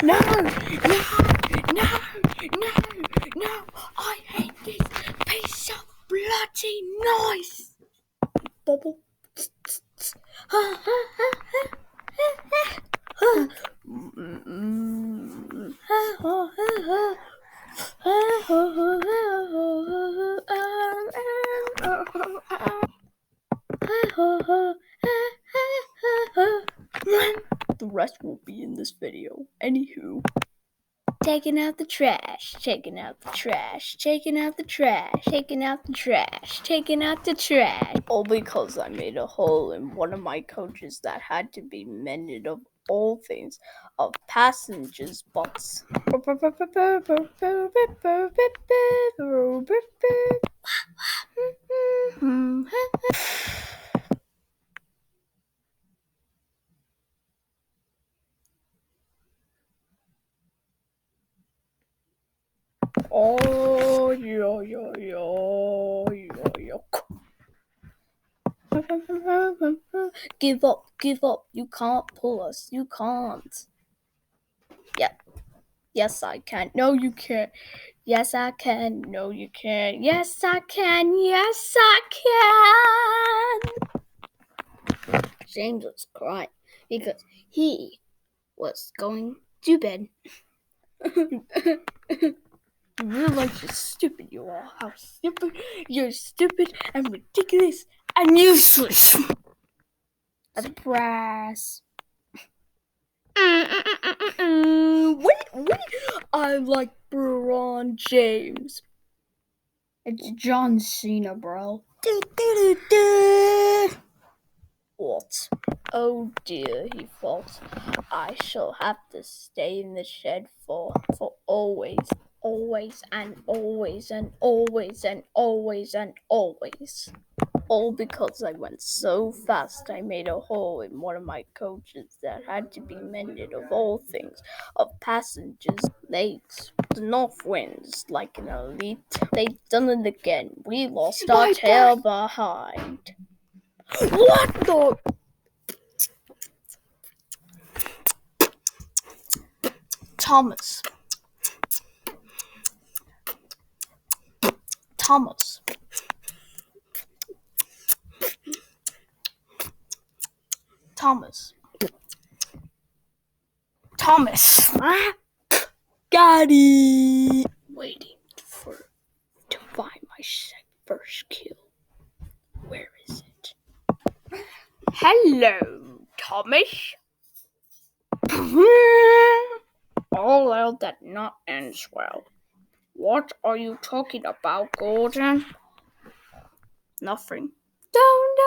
No! I hate this piece of bloody noise! Bubble. The rest will be in this video. Anywho. Taking out the trash, taking out the trash, taking out the trash, taking out the trash, taking out the trash. All because I made a hole in one of my coaches that had to be mended of all things of passengers' butts. Oh, yo. Give up. You can't pull us. You can't. Yeah. Yes, I can. No, you can't. Yes, I can. No, you can't. Yes, I can. Yes, I can. James was crying because he was going to bed. You realize how stupid you are. How stupid. You're stupid and ridiculous and useless. Surprise. Wait. I like LeBron James. It's John Cena, bro. What? Oh dear, he thought. I shall have to stay in the shed for always and always. All because I went so fast I made a hole in one of my coaches that had to be mended of all things, of passengers' legs. The North Winds, like an elite, they've done it again. We lost our tail behind. What the? Thomas. Got it. Waiting to find my first kill. Where is it? Hello, Thomas. All out that not ends well. What are you talking about, Gordon? Nothing. Don't.